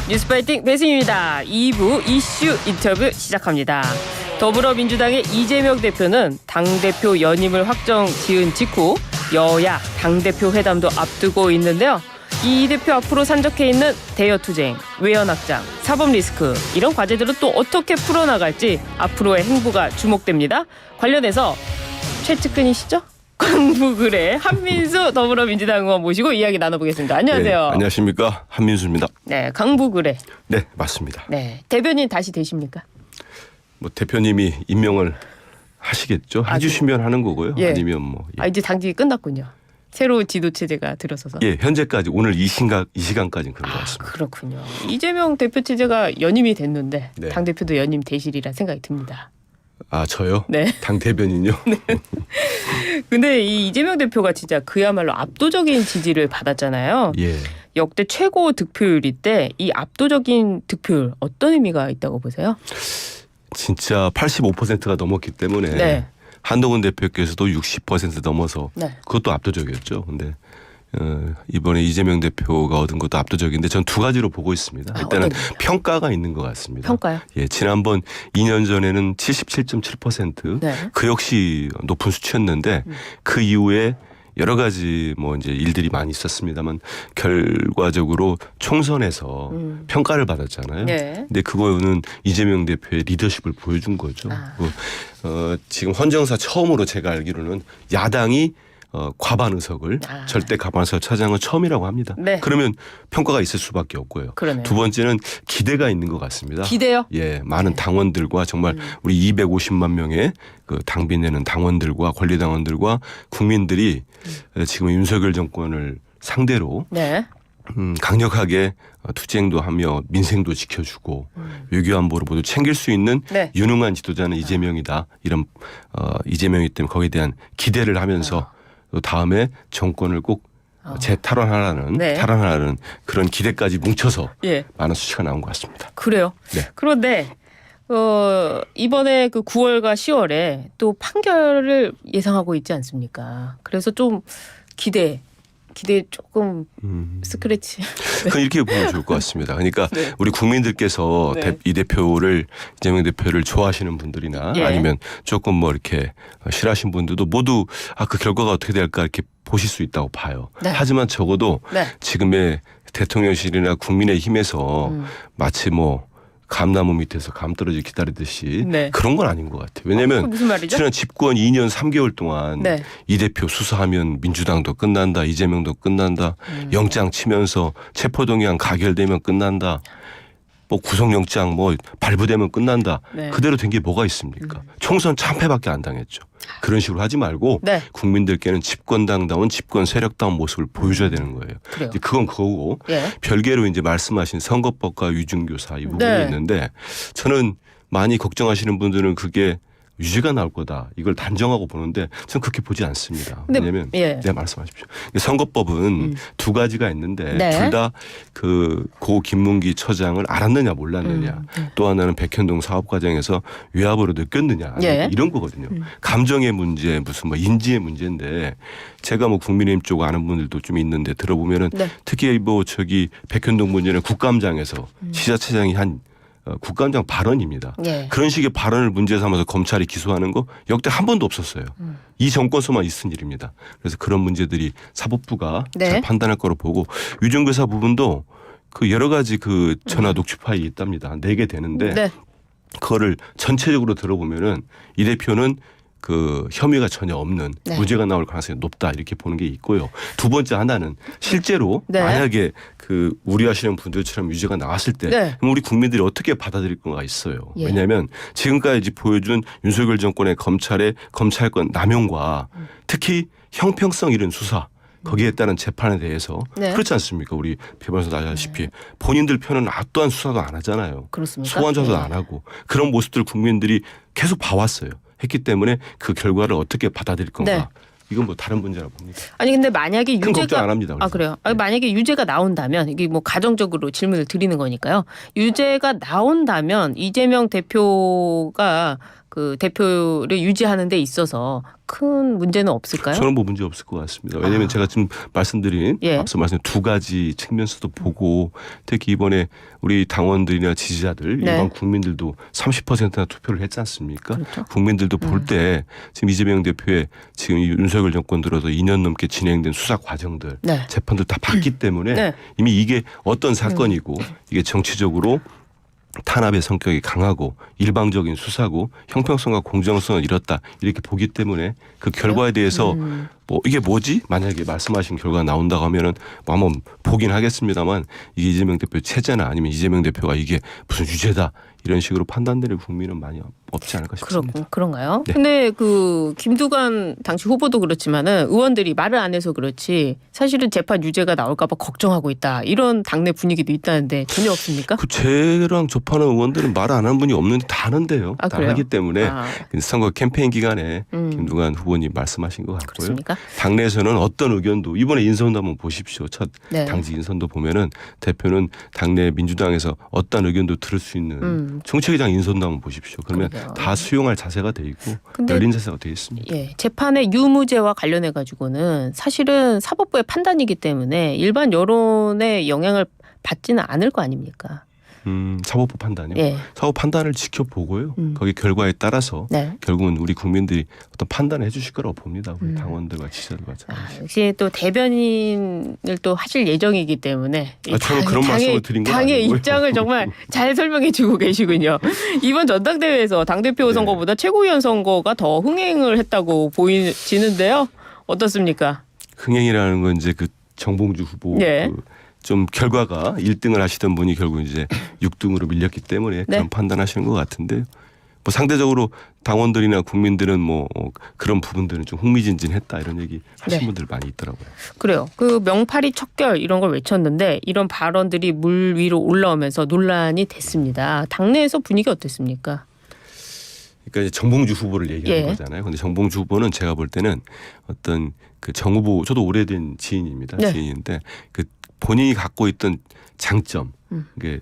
뉴스파이팅 배승입니다. 2부 이슈 인터뷰 시작합니다. 더불어민주당의 이재명 대표는 당대표 연임을 확정 지은 직후 여야 당대표 회담도 앞두고 있는데요. 이 대표 앞으로 산적해 있는 대여투쟁, 외연확장, 사법리스크 이런 과제들은 또 어떻게 풀어나갈지 앞으로의 행보가 주목됩니다. 관련해서 최측근이시죠? 강북을의 한민수 더불어민주당 의원 모시고 이야기 나눠보겠습니다. 안녕하세요. 네, 안녕하십니까. 한민수입니다. 네, 강북을의. 네, 맞습니다. 네, 대변인 다시 되십니까? 뭐 대표님이 임명을 하시겠죠. 해주시면 하는 거고요. 예. 아니면 뭐. 예. 이제 당직이 끝났군요. 새로 지도체제가 들어서서. 예, 현재까지 오늘 이 시간까지는 그런 것 같습니다. 그렇군요. 이재명 대표 체제가 연임이 됐는데 네. 당 대표도 연임 되시리라 생각이 듭니다. 아, 저요? 네. 당 대변인요? 네. 근데 이 이재명 대표가 진짜 그야말로 압도적인 지지를 받았잖아요. 예. 역대 최고 득표율일 때 이 압도적인 득표율 어떤 의미가 있다고 보세요? 진짜 85%가 넘었기 때문에 네. 한동훈 대표께서도 60% 넘어서 네. 그것도 압도적이었죠. 근데 이번에 이재명 대표가 얻은 것도 압도적인데 전 두 가지로 보고 있습니다. 일단은 평가가 있는 것 같습니다. 평가요? 예, 지난번 2년 전에는 77.7%. 네. 그 역시 높은 수치였는데 그 이후에 여러 가지 뭐 이제 일들이 많이 있었습니다만 결과적으로 총선에서 평가를 받았잖아요. 네. 근데 그거는 이재명 대표의 리더십을 보여준 거죠. 지금 헌정사 처음으로 제가 알기로는 야당이 과반 의석을 절대 과반 의석 차지한 건 처음이라고 합니다. 네. 그러면 평가가 있을 수밖에 없고요. 그러네요. 두 번째는 기대가 있는 것 같습니다. 기대요? 예, 많은 당원들과 정말 우리 250만 명의 그 당비 내는 당원들과 권리당원들과 국민들이 지금 윤석열 정권을 상대로 네. 강력하게 투쟁도 하며 민생도 지켜주고 외교안보를 모두 챙길 수 있는 네. 유능한 지도자는 이재명이다. 이런 이재명이기 때문에 거기에 대한 기대를 하면서 또 다음에 정권을 꼭 탈환하라는 그런 기대까지 뭉쳐서 예. 많은 수치가 나온 것 같습니다. 그래요. 네. 그런데 이번에 그 9월과 10월에 또 판결을 예상하고 있지 않습니까? 그래서 좀 기대 조금 스크래치. 그건 이렇게 보면 좋을 것 같습니다. 그러니까 네. 우리 국민들께서 네. 이 대표를 이재명 대표를 좋아하시는 분들이나 예. 아니면 조금 뭐 이렇게 싫어하시는 분들도 모두 그 결과가 어떻게 될까 이렇게 보실 수 있다고 봐요. 네. 하지만 적어도 네. 지금의 대통령실이나 국민의힘에서 마치 뭐 감나무 밑에서 감 떨어지 기다리듯이 네. 그런 건 아닌 것 같아요. 왜냐하면 그게 무슨 말이죠? 지난 집권 2년 3개월 동안 네. 이 대표 수사하면 민주당도 끝난다. 이재명도 끝난다. 영장 치면서 체포동의안 가결되면 끝난다. 뭐 구속영장 뭐 발부되면 끝난다. 네. 그대로 된 게 뭐가 있습니까? 총선 참패밖에 안 당했죠. 그런 식으로 하지 말고 네. 국민들께는 집권당다운 집권 세력다운 모습을 보여줘야 되는 거예요. 그래요. 이제 그건 그거고 예. 별개로 이제 말씀하신 선거법과 위중교사 이 부분이 네. 있는데 저는 많이 걱정하시는 분들은 그게 유죄가 나올 거다. 이걸 단정하고 보는데 저는 그렇게 보지 않습니다. 근데, 왜냐하면 예. 네, 말씀하십시오. 선거법은 두 가지가 있는데 네. 둘 다 고 김문기 처장을 알았느냐 몰랐느냐. 또 하나는 백현동 사업 과정에서 외압으로 느꼈느냐. 예. 이런 거거든요. 감정의 문제 무슨 뭐 인지의 문제인데 제가 뭐 국민의힘 쪽 아는 분들도 좀 있는데 들어보면은 네. 특히 뭐 백현동 문제는 국감장에서 지자체장이 한 국감장 발언입니다. 예. 그런 식의 발언을 문제 삼아서 검찰이 기소하는 거 역대 한 번도 없었어요. 이 정권서만 있은 일입니다. 그래서 그런 문제들이 사법부가 네. 잘 판단할 거로 보고 위중교사 부분도 그 여러 가지 그 전화 녹취 파일이 있답니다. 4개 되는데 네. 그거를 전체적으로 들어보면은 이 대표는 그 혐의가 전혀 없는 네. 무죄가 나올 가능성이 높다 이렇게 보는 게 있고요. 두 번째 하나는 실제로 네. 만약에 그 우려하시는 분들처럼 유죄가 나왔을 때 네. 그럼 우리 국민들이 어떻게 받아들일 건가 있어요. 예. 왜냐하면 지금까지 보여준 윤석열 정권의 검찰의 검찰권 남용과 특히 형평성 잃은 수사 거기에 따른 재판에 대해서 네. 그렇지 않습니까? 우리 배변에서 아시다시피 본인들 편은 어떠한 수사도 안 하잖아요. 그렇습니까? 소환 조사도 예. 안 하고 그런 모습들 국민들이 계속 봐왔어요. 했기 때문에 그 결과를 어떻게 받아들일 건가. 네. 이건 뭐 다른 문제라고 봅니다. 아니 근데 만약에 큰 걱정 유죄가 안 합니다. 그래서. 그래요. 아니, 만약에 유죄가 나온다면 이게 뭐 가정적으로 질문을 드리는 거니까요. 유죄가 나온다면 이재명 대표가 그 대표를 유지하는 데 있어서 큰 문제는 없을까요? 저는 뭐 문제 없을 것 같습니다. 왜냐하면 제가 지금 말씀드린 예. 앞서 말씀드린 두 가지 측면에서도 보고 특히 이번에 우리 당원들이나 지지자들 네. 일반 국민들도 30%나 투표를 했지 않습니까? 그렇죠. 국민들도 볼 때 지금 이재명 대표의 지금 이 윤석열 정권 들어서 2년 넘게 진행된 수사 과정들 네. 재판도 다 봤기 때문에 네. 이미 이게 어떤 사건이고 이게 정치적으로 탄압의 성격이 강하고 일방적인 수사고 형평성과 공정성을 잃었다 이렇게 보기 때문에 그 결과에 대해서 뭐 이게 뭐지? 만약에 말씀하신 결과가 나온다고 하면은 뭐 한번 보긴 하겠습니다만 이게 이재명 대표 체제나 아니면 이재명 대표가 이게 무슨 유죄다 이런 식으로 판단되는 국민은 많이 없지 않을까 싶습니다. 그런가요? 네. 근데 그 김두관 당시 후보도 그렇지만은 의원들이 말을 안 해서 그렇지 사실은 재판 유죄가 나올까 봐 걱정하고 있다. 이런 당내 분위기도 있다는데 전혀 없습니까? 그 제랑 접하는 의원들은 말 안 하는 분이 없는데 다 하는데요. 아, 다 그래요? 하기 때문에 아. 선거 캠페인 기간에 김두관 후보님 말씀하신 것 같고요. 그렇습니까? 당내에서는 어떤 의견도 이번에 인선도 한번 보십시오. 첫 네. 당직 인선도 보면은 대표는 당내 민주당에서 어떤 의견도 들을 수 있는 총책의장 인선도 한번 보십시오. 그러면 그러게요. 다 수용할 자세가 돼 있고 근데 열린 자세가 돼 있습니다. 예, 재판의 유무죄와 관련해 가지고는 사실은 사법부의 판단이기 때문에 일반 여론의 영향을 받지는 않을 거 아닙니까? 사법부 판단이요. 예. 사법 판단을 지켜보고요. 거기 결과에 따라서 네. 결국은 우리 국민들이 어떤 판단을 해주실 거라고 봅니다. 우리 당원들과 지지자들과 아, 마찬가지. 역시 또 대변인을 또 하실 예정이기 때문에 이 저는 그런 말씀을 드린 건 당의 아니고요. 입장을 정말 잘 설명해 주고 계시군요. 이번 전당대회에서 당대표 네. 선거보다 최고위원 선거가 더 흥행을 했다고 보이지는데요. 어떻습니까? 흥행이라는 건 이제 그 정봉주 후보 예. 좀 결과가 1등을 하시던 분이 결국 이제 6등으로 밀렸기 때문에 네. 그런 판단하시는 것 같은데 뭐 상대적으로 당원들이나 국민들은 뭐 그런 부분들은 좀 흥미진진했다 이런 얘기 하신 네. 분들 많이 있더라고요. 그래요. 그 명파리 척결 이런 걸 외쳤는데 이런 발언들이 물 위로 올라오면서 논란이 됐습니다. 당내에서 분위기 어땠습니까? 그러니까 이제 정봉주 후보를 얘기하는 예. 거잖아요. 근데 정봉주 후보는 제가 볼 때는 어떤 그 정 후보 저도 오래된 지인입니다. 네. 지인인데 그 본인이 갖고 있던 장점 이게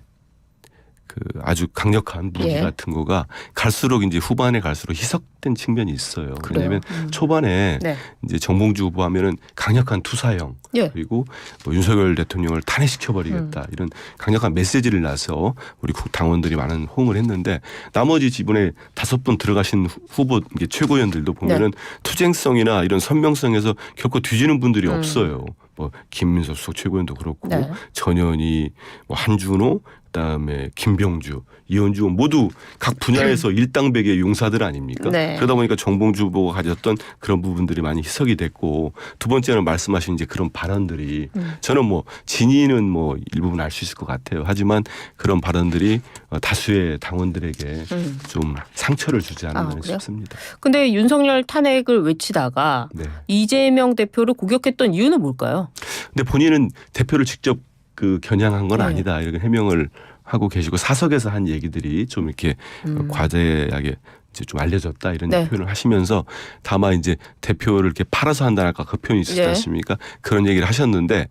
그 아주 강력한 무기 예. 같은 거가 갈수록 이제 후반에 갈수록 희석된 측면이 있어요. 그래요? 왜냐하면 초반에 네. 이제 정봉주 후보 하면은 강력한 투사형 예. 그리고 뭐 윤석열 대통령을 탄핵시켜 버리겠다 이런 강력한 메시지를 놔서 우리 당원들이 많은 호응을 했는데 나머지 이번에 5분 들어가신 후보 이게 최고위원들도 보면은 네. 투쟁성이나 이런 선명성에서 결코 뒤지는 분들이 없어요. 뭐 김민석 수석 최고위원도 그렇고 네. 전현희, 뭐 한준호, 그다음에 김병주, 이현주 모두 각 분야에서 일당백의 용사들 아닙니까? 네. 그러다 보니까 정봉주 후보가 가졌던 그런 부분들이 많이 희석이 됐고 두 번째는 말씀하신 이제 그런 발언들이 저는 뭐 진위는 뭐 일부분 알 수 있을 것 같아요. 하지만 그런 발언들이 다수의 당원들에게 좀 상처를 주지 않았나 그래요? 싶습니다. 근데 윤석열 탄핵을 외치다가 네. 이재명 대표를 공격했던 이유는 뭘까요? 근데 본인은 대표를 직접 그 겨냥한 건 네. 아니다 이렇게 해명을 하고 계시고 사석에서 한 얘기들이 좀 이렇게 과대하게 이제 좀 알려졌다 이런 네. 표현을 하시면서 다만 이제 대표를 이렇게 팔아서 한다랄까 그 표현이 있었지 예. 않습니까? 그런 얘기를 하셨는데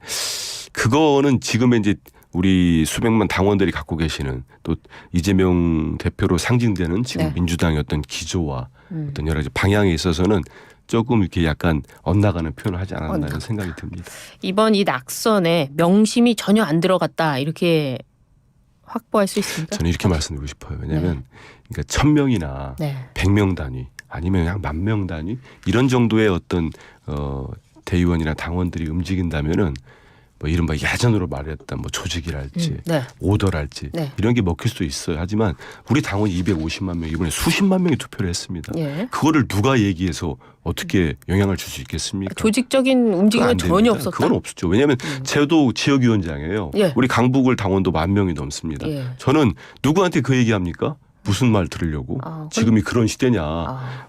그거는 지금의 이제 우리 수백만 당원들이 갖고 계시는 또 이재명 대표로 상징되는 지금 네. 민주당의 어떤 기조와 어떤 여러 가지 방향에 있어서는 조금 이렇게 약간 엇나가는 표현을 하지 않았나라는 생각이 듭니다. 이번 이 낙선에 명심이 전혀 안 들어갔다 이렇게 확보할 수 있습니까? 저는 이렇게 말씀드리고 싶어요. 왜냐하면 그러니까 1000명이나 네. 100명 단위 아니면 그냥 10,000명 단위 이런 정도의 어떤 대의원이나 당원들이 움직인다면은 뭐 이른바 예전으로 말했던 뭐 조직이랄지 네. 오더랄지 네. 이런 게 먹힐 수도 있어요. 하지만 우리 당원이 250만 명 이번에 수십만 명이 투표를 했습니다. 예. 그거를 누가 얘기해서 어떻게 영향을 줄 수 있겠습니까? 조직적인 그거 움직임은 안 전혀 됩니다. 없었다. 그건 없었죠. 왜냐하면 저도 지역위원장이에요. 예. 우리 강북을 당원도 10,000명이 넘습니다. 예. 저는 누구한테 그 얘기합니까? 무슨 말 들으려고? 지금이 그런 시대냐.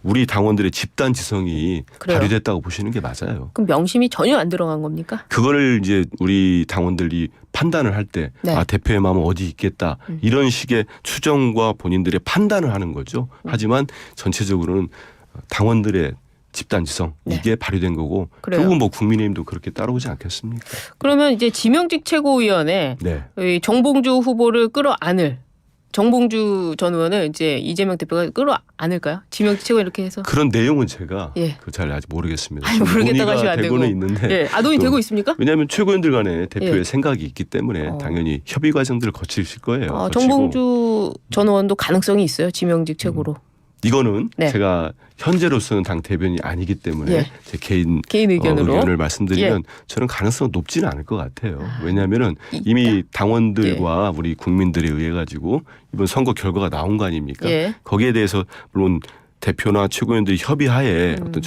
우리 당원들의 집단 지성이 그래요? 발휘됐다고 보시는 게 맞아요. 그럼 명심이 전혀 안 들어간 겁니까? 그거를 이제 우리 당원들이 판단을 할 때 네. 대표의 마음은 어디 있겠다. 이런 식의 추정과 본인들의 판단을 하는 거죠. 하지만 전체적으로는 당원들의 집단지성 네. 이게 발휘된 거고 그래요. 결국은 뭐 국민의힘도 그렇게 따라오지 않겠습니까? 그러면 이제 지명직 최고위원회 네. 이 정봉주 후보를 끌어안을 정봉주 전 의원은 이제 이재명 대표가 끌어안을까요? 지명 최고 이렇게 해서. 그런 내용은 제가 예. 잘 아직 모르겠습니다. 아니, 모르겠다고 하시면 안 되고. 되고는 있는데. 예. 논의되고 있습니까? 왜냐하면 최고위원들 간에 대표의 예. 생각이 있기 때문에 당연히 협의 과정들을 거치실 거예요. 거치고. 정봉주 전 의원도 가능성이 있어요. 지명직 최고로. 이거는 네. 제가 현재로서는 당 대변이 아니기 때문에 예. 제 개인 의견으로 의견을 말씀드리면 저는 가능성은 높지는 않을 것 같아요. 왜냐하면 이미 당원들과 우리 국민들에 의해 가지고 이번 선거 결과가 나온 거 아닙니까? 예. 거기에 대해서 물론 대표나 최고위원들이 협의하에 어떤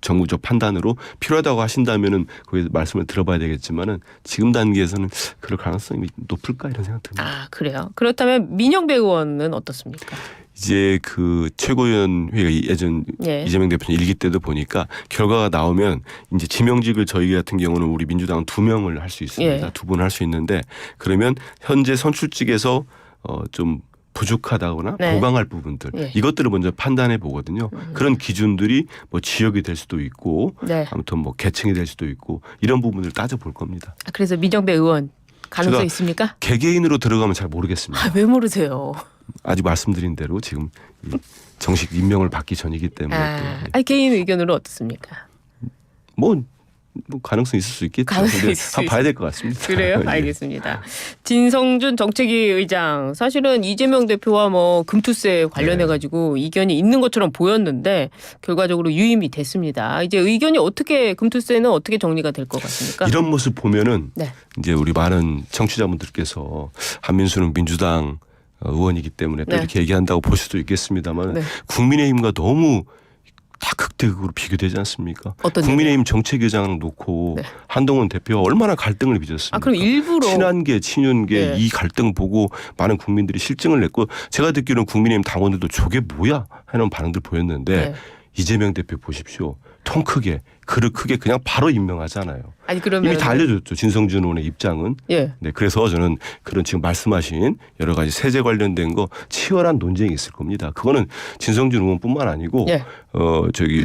정무적 판단으로 필요하다고 하신다면은 거기에 말씀을 들어봐야 되겠지만은 지금 단계에서는 그럴 가능성이 높을까 이런 생각 듭니다. 아, 그래요. 그렇다면 민영배 의원은 어떻습니까? 이제 그 최고위원회가 예전 예. 이재명 대표님 일기 때도 보니까 결과가 나오면 이제 지명직을 저희 같은 경우는 우리 민주당은 2명을 할 수 있습니다. 예. 2분 할 수 있는데 그러면 현재 선출직에서 좀 부족하다거나 네. 보강할 부분들 예. 이것들을 먼저 판단해 보거든요. 그런 기준들이 뭐 지역이 될 수도 있고 네. 아무튼 뭐 계층이 될 수도 있고 이런 부분을 따져 볼 겁니다. 그래서 민영배 의원 가능성 제가 있습니까? 개개인으로 들어가면 잘 모르겠습니다. 아, 왜 모르세요? 아직 말씀드린 대로 지금 이 정식 임명을 받기 전이기 때문에 아니, 개인 의견으로 어떻습니까? 뭐 가능성 있을 수 있겠죠. 가능성이 근데 있을 수 한번 봐야 될 것 같습니다. 그래요? 예. 알겠습니다. 진성준 정책위 의장 사실은 이재명 대표와 뭐 금투세 관련해 가지고 이견이 있는 것처럼 보였는데 결과적으로 유임이 됐습니다. 이제 의견이 어떻게 금투세는 어떻게 정리가 될 것 같습니까? 이런 모습 보면은 네. 이제 우리 많은 청취자분들께서 한민수는 민주당 의원이기 때문에 또 네. 이렇게 얘기한다고 볼 수도 있겠습니다만 네. 국민의힘과 너무 다 극대극으로 비교되지 않습니까? 어떤 국민의힘 정책위장 놓고 네. 한동훈 대표가 얼마나 갈등을 빚었습니까? 그럼 일부러 친한계, 친윤계 네. 이 갈등 보고 많은 국민들이 실증을 냈고 제가 듣기로는 국민의힘 당원들도 저게 뭐야 하는 반응들 보였는데 네. 이재명 대표 보십시오. 통 크게 그릇 크게 그냥 바로 임명하잖아요. 아니 그러면 이미 다 알려줬죠. 진성준 의원의 입장은. 예. 네, 그래서 저는 그런 지금 말씀하신 여러 가지 세제 관련된 거 치열한 논쟁이 있을 겁니다. 그거는 진성준 의원뿐만 아니고 예.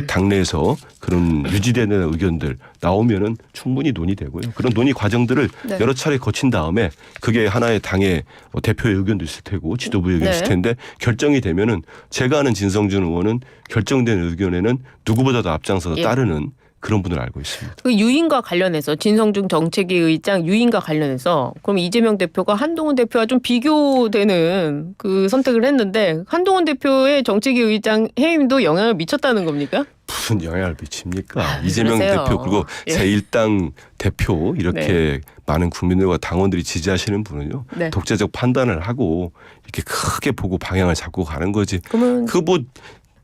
당내에서 그런 유지되는 의견들 나오면은 충분히 논의되고요. 그런 논의 과정들을 네. 여러 차례 거친 다음에 그게 하나의 당의 대표의 의견도 있을 테고 지도부의 의견도 있을 네. 텐데 결정이 되면은 제가 아는 진성준 의원은 결정된 의견에는 누구보다도 앞장서서 예. 따르는 그런 분을 알고 있습니다. 그 유인과 관련해서 진성준 정책위 의장 유인과 관련해서 그럼 이재명 대표가 한동훈 대표와 좀 비교되는 그 선택을 했는데 한동훈 대표의 정책위 의장 해임도 영향을 미쳤다는 겁니까? 무슨 영향을 미칩니까? 아, 이재명 그러세요. 대표 그리고 예. 제1당 대표 이렇게 네. 많은 국민들과 당원들이 지지하시는 분은요. 네. 독재적 판단을 하고 이렇게 크게 보고 방향을 잡고 가는 거지. 그러면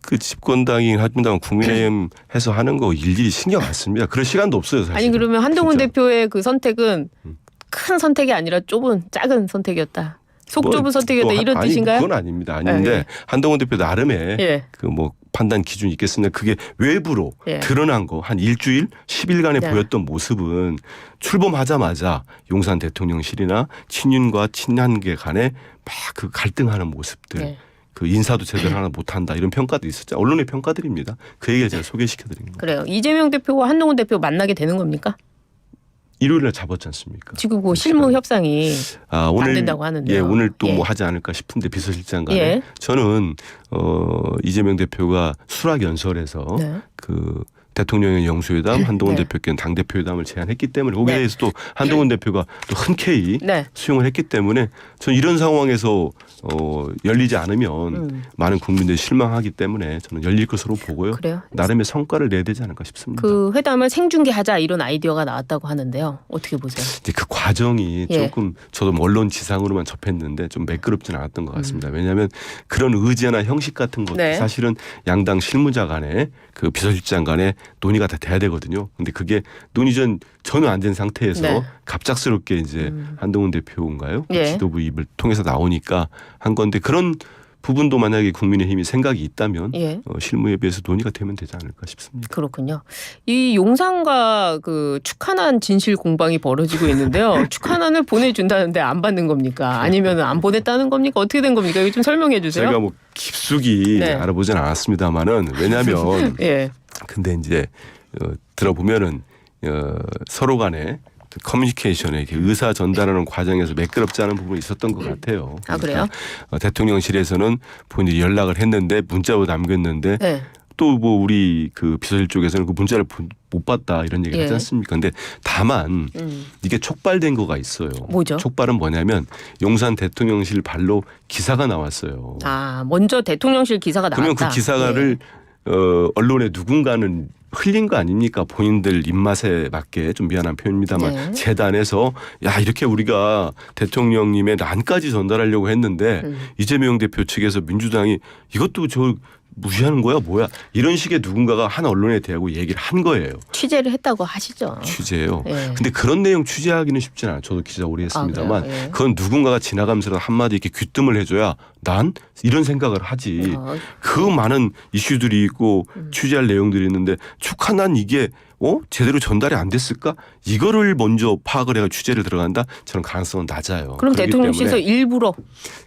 그 집권당인 한민당 국민의힘 해서 하는 거 일일이 신경 안 씁니다. 그럴 시간도 없어요. 사실. 아니 그러면 한동훈 진짜. 대표의 그 선택은 큰 선택이 아니라 작은 선택이었다. 속 좁은 선택이었다 이런 아니, 뜻인가요? 그건 아닙니다. 아닌데 예. 한동훈 대표 나름의 예. 그 뭐 판단 기준이 있겠습니다. 그게 외부로 예. 드러난 거 한 일주일 10일간에 네. 보였던 모습은 출범하자마자 용산 대통령실이나 친윤과 친한계 간에 막 그 갈등하는 모습들. 예. 그 인사도 제대로 하나 못한다 이런 평가도 있었죠. 언론의 평가들입니다. 그 얘기를 제가 소개시켜드린 거예요. 그래요. 이재명 대표와 한동훈 대표 만나게 되는 겁니까? 일요일에 잡았지 않습니까? 지금 그 실무 협상이 오늘 안 된다고 하는데요. 예, 오늘 또 예. 뭐 하지 않을까 싶은데 비서실장 간에 예. 저는 이재명 대표가 수락 연설에서 네. 그 대통령의 영수회담, 한동훈 네. 대표께는 당대표회담을 제안했기 때문에 거기에 네. 대해서 또 한동훈 대표가 또 흔쾌히 네. 수용을 했기 때문에 저는 이런 상황에서 열리지 않으면 많은 국민들이 실망하기 때문에 저는 열릴 것으로 보고요. 그래요? 나름의 성과를 내야 되지 않을까 싶습니다. 그 회담을 생중계하자 이런 아이디어가 나왔다고 하는데요. 어떻게 보세요? 이제 그 과정이 예. 조금 저도 언론 지상으로만 접했는데 좀 매끄럽지는 않았던 것 같습니다. 왜냐하면 그런 의제나 형식 같은 것도 네. 사실은 양당 실무자 간에 그 비서실장 간에 논의가 다 돼야 되거든요. 근데 그게 논의 전혀 안 된 상태에서 네. 갑작스럽게 이제 한동훈 대표인가요? 그 예. 지도부 입을 통해서 나오니까 한 건데 그런 부분도 만약에 국민의힘이 생각이 있다면 예. 실무에 비해서 논의가 되면 되지 않을까 싶습니다. 그렇군요. 이 용산과 그 축하난 진실 공방이 벌어지고 있는데요. 축하난을 보내준다는데 안 받는 겁니까? 아니면 안 보냈다는 겁니까? 어떻게 된 겁니까? 이거 좀 설명해 주세요. 제가 뭐 깊숙이 네. 알아보진 않았습니다만은 왜냐하면 예. 근데 이제 들어보면은 서로 간에 커뮤니케이션에 의사 전달하는 과정에서 매끄럽지 않은 부분이 있었던 것 같아요. 아 그래요? 대통령실에서는 본인이 연락을 했는데 문자로 남겼는데 네. 또 뭐 우리 그 비서실 쪽에서는 그 문자를 못 봤다 이런 얘기 하지 않습니까? 근데 다만 이게 촉발된 거가 있어요. 뭐죠? 촉발은 뭐냐면 용산 대통령실 발로 기사가 나왔어요. 아 먼저 대통령실 기사가 나왔다. 그러면 그 기사를 언론에 누군가는 흘린 거 아닙니까? 본인들 입맛에 맞게 좀 미안한 표현입니다만 네. 재단에서 야 이렇게 우리가 대통령님의 난까지 전달하려고 했는데 이재명 대표 측에서 민주당이 이것도 저 무시하는 거야 뭐야 이런 식의 누군가가 한 언론에 대하고 얘기를 한 거예요. 취재를 했다고 하시죠. 취재요. 네. 근데 그런 내용 취재하기는 쉽지는 않아요. 저도 기자 오래 했습니다만 그래요? 예. 그건 누군가가 지나가면서 한마디 이렇게 귀뜸을 해줘야 난 이런 생각을 하지. 그 많은 이슈들이 있고 취재할 내용들이 있는데 축하난 이게 제대로 전달이 안 됐을까? 이거를 먼저 파악을 해가 취재를 들어간다? 저는 가능성은 낮아요. 그럼 그렇기 대통령실에서 때문에 일부러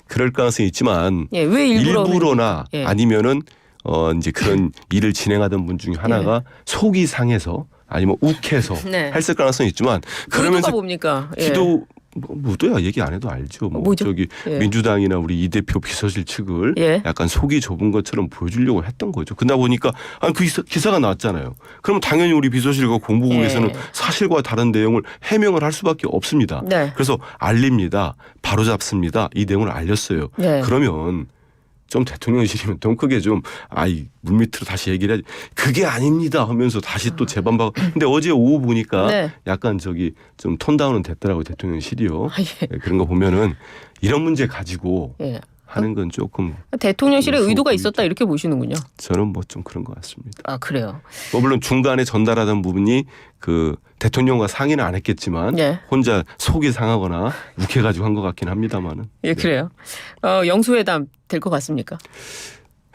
그럴 가능성이 있지만 왜 일부러 일부러나 예. 아니면은 이제 그런 일을 진행하던 분 중에 하나가 속이 상해서 아니면 욱해서 네. 했을 가능성이 있지만 의도가 그러면서 뭡니까? 예. 기도 무도야 얘기 안 해도 알죠. 뭐 뭐죠? 저기 예. 민주당이나 우리 이 대표 비서실 측을 예. 약간 속이 좁은 것처럼 보여주려고 했던 거죠. 그러다 보니까 그 기사가 나왔잖아요. 그러면 당연히 우리 비서실과 공보국에서는 예. 사실과 다른 내용을 해명을 할 수밖에 없습니다. 네. 그래서 알립니다. 바로잡습니다. 이 내용을 알렸어요. 네. 그러면 좀 대통령실이면 더 크게 좀 물밑으로 다시 얘기를 해야지. 그게 아닙니다 하면서 다시 또 재반박. 근데 어제 오후 보니까 네. 약간 좀 톤다운은 됐더라고요. 대통령실이요. 예. 그런 거 보면은 이런 문제 가지고 예. 하는 건 조금 대통령실에 좀 의도가 보이죠. 있었다 이렇게 보시는군요. 저는 뭐 좀 그런 것 같습니다. 아 그래요. 물론 중간에 전달하던 부분이 그 대통령과 상의는 안 했겠지만 네. 혼자 속이 상하거나 욱해가지고 한 것 같긴 합니다만은. 예 그래요. 영수회담 될 것 같습니까?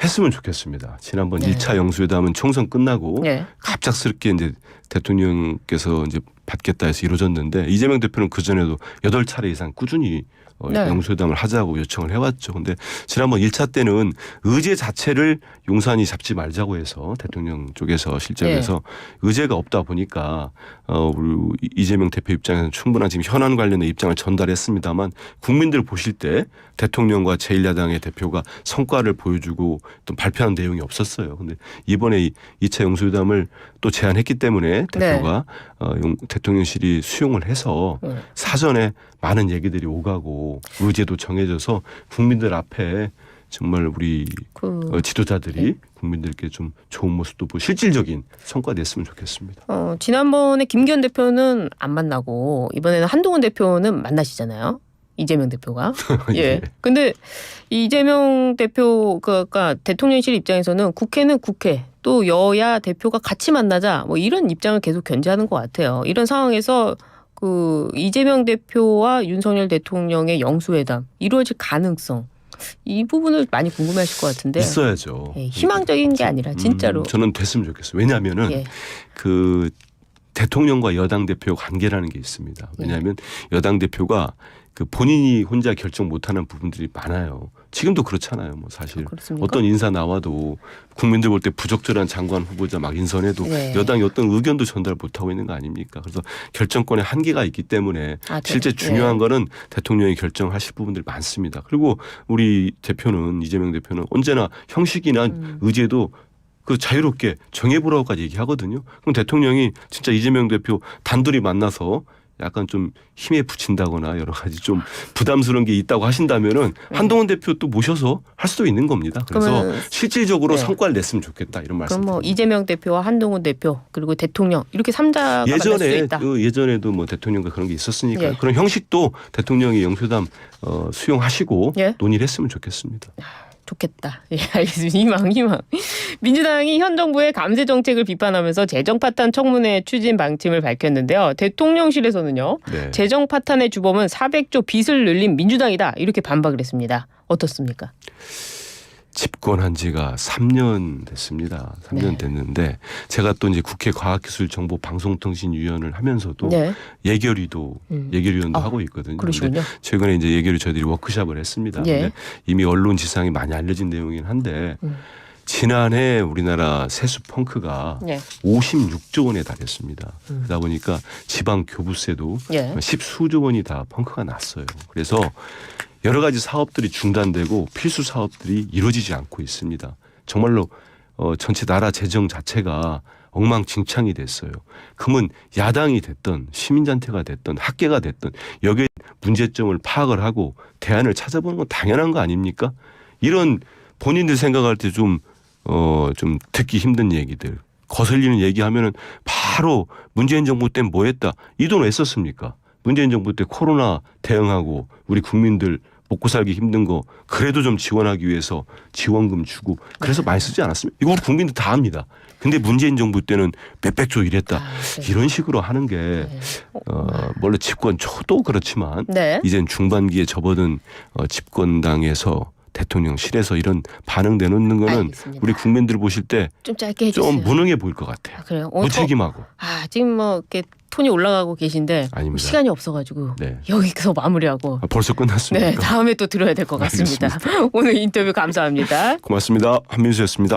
했으면 좋겠습니다. 지난번 네. 1차 영수회담은 총선 끝나고 네. 갑작스럽게 이제 대통령께서 이제 받겠다 해서 이루어졌는데 이재명 대표는 그 전에도 8차례 이상 꾸준히 네. 영수회담을 하자고 요청을 해왔죠. 근데 지난번 1차 때는 의제 자체를 용산이 잡지 말자고 해서 대통령 쪽에서 실적에서 의제가 없다 보니까 우리 이재명 대표 입장에서는 충분한 지금 현안 관련된 입장을 전달했습니다만 국민들 보실 때 대통령과 제1야당의 대표가 성과를 보여주고 또 발표한 내용이 없었어요. 근데 이번에 2차 영수회담을 또 제안했기 때문에 대표가 대통령실이 수용을 해서 사전에 많은 얘기들이 오가고 의제도 정해져서 국민들 앞에 정말 우리 지도자들이 국민들께 좀 좋은 모습도 보고 실질적인 성과 냈으면 좋겠습니다. 지난번에 김기현 대표는 안 만나고 이번에는 한동훈 대표는 만나시잖아요. 이재명 대표가. 예. 근데 이재명 대표가 대통령실 입장에서는 국회는 국회 또 여야 대표가 같이 만나자 뭐 이런 입장을 계속 견지하는 것 같아요. 이런 상황에서 그 이재명 대표와 윤석열 대통령의 영수회담 이루어질 가능성 이 부분을 많이 궁금해하실 것 같은데 있어야죠. 예, 희망적인 게 아니라 진짜로 저는 됐으면 좋겠어요. 왜냐하면은 그 대통령과 여당 대표 관계라는 게 있습니다. 왜냐하면 여당 대표가 그 본인이 혼자 결정 못하는 부분들이 많아요. 지금도 그렇잖아요. 뭐 사실 그렇습니까? 어떤 인사 나와도 국민들 볼 때 부적절한 장관 후보자 막 인선해도 여당이 어떤 의견도 전달 못하고 있는 거 아닙니까? 그래서 결정권에 한계가 있기 때문에 실제 중요한 거는 대통령이 결정하실 부분들 많습니다. 그리고 우리 대표는 이재명 대표는 언제나 형식이나 의제도 그 자유롭게 정해보라고까지 얘기하거든요. 그럼 대통령이 진짜 이재명 대표 단둘이 만나서 약간 좀 힘에 붙인다거나 여러 가지 좀 부담스러운 게 있다고 하신다면은 한동훈 대표 또 모셔서 할 수도 있는 겁니다. 그래서 실질적으로 성과를 냈으면 좋겠다 이런 말씀. 그럼 뭐 이재명 대표와 한동훈 대표 그리고 대통령 이렇게 3자가 만날 수 있다. 예전에도 뭐 대통령과 그런 게 있었으니까 그런 형식도 대통령이 영수회담 수용하시고 논의를 했으면 좋겠습니다. 좋겠다. 예, 알겠습니다. 희망. 민주당이 현 정부의 감세 정책을 비판하면서 재정 파탄 청문회 추진 방침을 밝혔는데요. 대통령실에서는요. 재정 파탄의 주범은 400조 빚을 늘린 민주당이다. 이렇게 반박을 했습니다. 어떻습니까? 집권한 지가 3년 됐습니다. 3년 됐는데 제가 또 이제 국회 과학기술정보방송통신위원을 하면서도 예결위원도 하고 있거든요. 그러시군요. 최근에 이제 예결위 저희들이 워크숍을 했습니다. 근데 이미 언론 지상에 많이 알려진 내용이긴 한데 지난해 우리나라 세수 펑크가 예. 56조 원에 달했습니다. 그러다 보니까 지방 교부세도 예. 10수조 원이 다 펑크가 났어요. 그래서 여러 가지 사업들이 중단되고 필수 사업들이 이루어지지 않고 있습니다. 정말로 전체 나라 재정 자체가 엉망진창이 됐어요. 그러면 야당이 됐던 시민단체가 됐던 학계가 됐던 여기에 문제점을 파악을 하고 대안을 찾아보는 건 당연한 거 아닙니까? 이런 본인들 생각할 때 좀 듣기 힘든 얘기들 거슬리는 얘기하면은 바로 문재인 정부 때 뭐 했다. 이 돈 왜 썼습니까? 문재인 정부 때 코로나 대응하고 우리 국민들 먹고 살기 힘든 거 그래도 좀 지원하기 위해서 지원금 주고 그래서 많이 쓰지 않았습니까? 이거 우리 국민들 다 압니다. 근데 문재인 정부 때는 몇백조 이랬다. 이런 식으로 하는 게 원래 집권 초도 그렇지만 네. 이젠 중반기에 접어든 집권당에서 대통령실에서 이런 반응 내놓는 거는 알겠습니다. 우리 국민들 보실 때 좀 짧게 해주세요. 좀 무능해 보일 것 같아요. 그래요? 무책임하고. 지금 뭐 이렇게 톤이 올라가고 계신데 아닙니다. 시간이 없어가지고 네. 여기서 마무리하고 벌써 끝났습니까? 네, 다음에 또 들어야 될 것 같습니다. 오늘 인터뷰 감사합니다. 고맙습니다. 한민수였습니다.